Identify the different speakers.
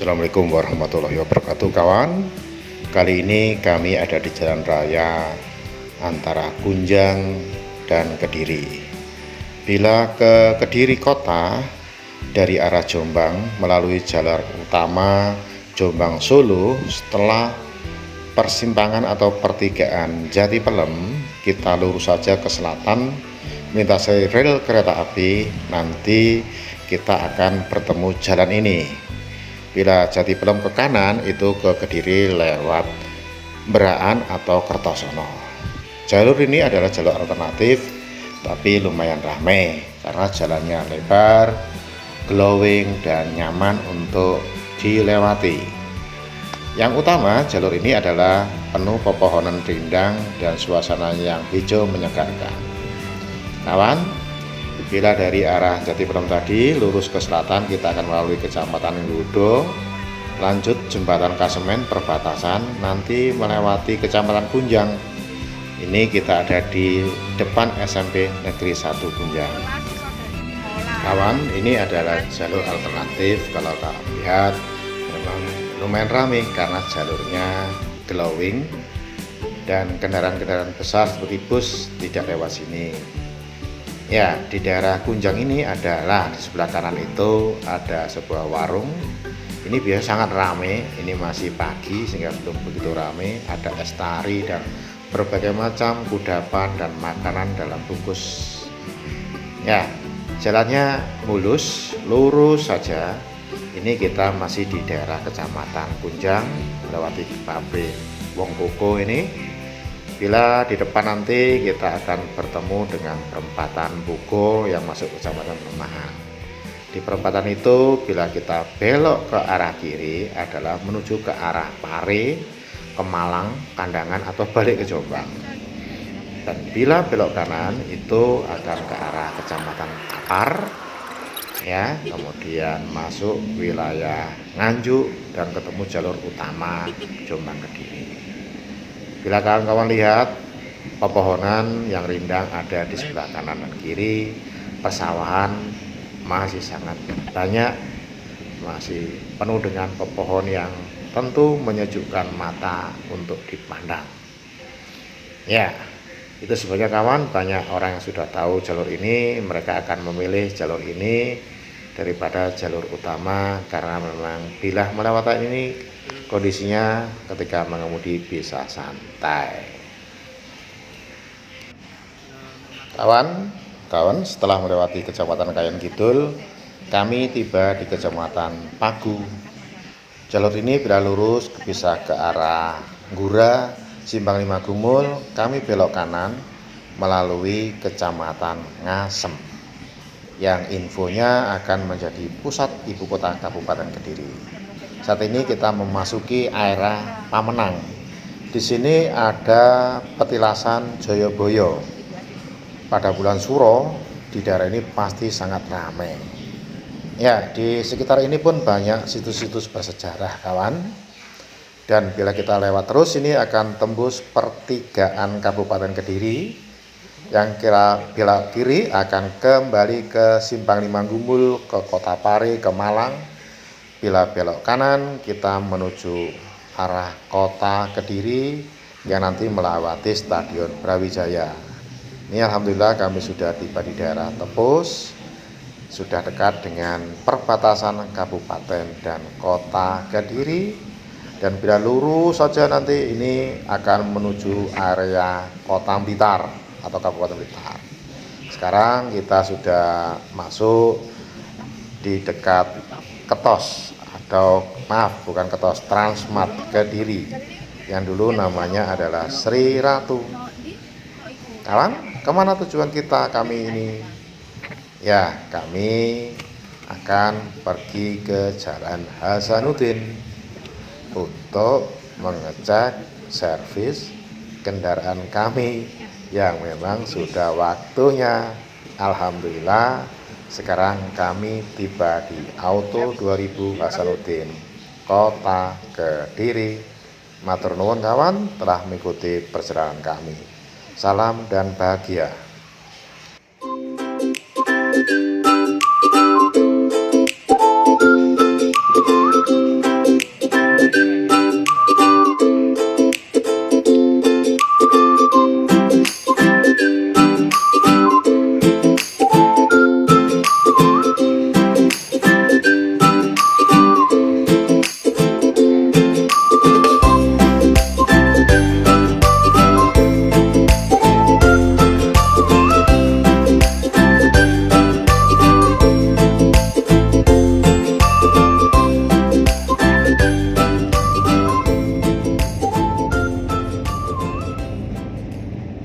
Speaker 1: Assalamualaikum warahmatullahi wabarakatuh kawan. Kali ini kami ada di jalan raya antara Kunjang dan Kediri. Bila ke Kediri kota dari arah Jombang melalui jalur utama Jombang Solo, setelah persimpangan atau pertigaan Jati Pelem, kita lurus saja ke selatan melintasi rel kereta api. Nanti kita akan bertemu jalan ini. Bila Jati Pelem ke kanan, itu ke Kediri lewat Beraan atau Kertosono. Jalur ini adalah jalur alternatif, tapi lumayan ramai karena jalannya lebar, glowing, dan nyaman untuk dilewati. Yang utama, jalur ini adalah penuh pepohonan rindang dan suasana yang hijau menyegarkan. Kawan, bila dari arah Jati Pelem tadi lurus ke selatan, kita akan melalui Kecamatan Ludo, lanjut Jembatan Kasemen perbatasan, nanti melewati Kecamatan Kunjang. Ini kita ada di depan SMP Negeri 1 Kunjang. Kawan, ini adalah jalur alternatif. Kalau kalian lihat memang lumayan ramai karena jalurnya glowing dan kendaraan-kendaraan besar seperti bus tidak lewat sini. Ya, di daerah Kunjang ini adalah di sebelah kanan itu ada sebuah warung. Ini biasa sangat ramai. Ini masih pagi sehingga belum begitu ramai. Ada es tari dan berbagai macam kudapan dan makanan dalam bungkus. Ya, jalannya mulus, lurus saja. Ini kita masih di daerah Kecamatan Kunjang, melewati pabrik Wong Koko ini. Bila di depan nanti kita akan bertemu dengan perempatan Bugo yang masuk ke Kecamatan Perumahan. Di perempatan itu bila kita belok ke arah kiri adalah menuju ke arah Pare, ke Malang, Kandangan, atau balik ke Jombang. Dan bila belok kanan itu akan ke arah Kecamatan Kapar, ya, kemudian masuk wilayah Nganjuk dan ketemu jalur utama Jombang Kediri. Bila kawan-kawan lihat, pepohonan yang rindang ada di sebelah kanan dan kiri, persawahan masih sangat banyak, masih penuh dengan pepohon yang tentu menyejukkan mata untuk dipandang. Ya, itu sebagai kawan, banyak orang yang sudah tahu jalur ini, mereka akan memilih jalur ini daripada jalur utama karena memang bila melewati ini kondisinya ketika mengemudi bisa santai. Kawan, setelah melewati Kecamatan Kayon Kidul, kami tiba di Kecamatan Pagu. Jalur ini bila lurus bisa ke arah Gura, Simpang 5 Gumul, kami belok kanan melalui Kecamatan Ngasem, yang infonya akan menjadi pusat ibu kota Kabupaten Kediri. Saat ini kita memasuki area Pamenang. Di sini ada petilasan Joyoboyo. Pada bulan Suro di daerah ini pasti sangat ramai. Ya, di sekitar ini pun banyak situs-situs bersejarah, kawan. Dan bila kita lewat terus ini akan tembus pertigaan Kabupaten Kediri. Yang bila kiri akan kembali ke Simpang 5 Gumul, ke Kota Pare, ke Malang. Bila belok kanan kita menuju arah Kota Kediri yang nanti melewati Stadion Brawijaya. Ini alhamdulillah kami sudah tiba di daerah Tepus, sudah dekat dengan perbatasan Kabupaten dan Kota Kediri. Dan bila lurus saja nanti ini akan menuju area Kota Blitar atau Kabupaten Blitar. Sekarang kita sudah masuk di dekat Ketos, atau maaf bukan Ketos, Transmart Kediri yang dulu namanya adalah Sri Ratu. Kawan, kemana tujuan kami ini? Ya, kami akan pergi ke Jalan Hasanuddin untuk mengecek servis kendaraan kami yang memang sudah waktunya. Alhamdulillah sekarang kami tiba di Auto 2000 Hasanuddin, Kota Kediri. Matur nuwun kawan telah mengikuti perjalanan kami. Salam dan bahagia.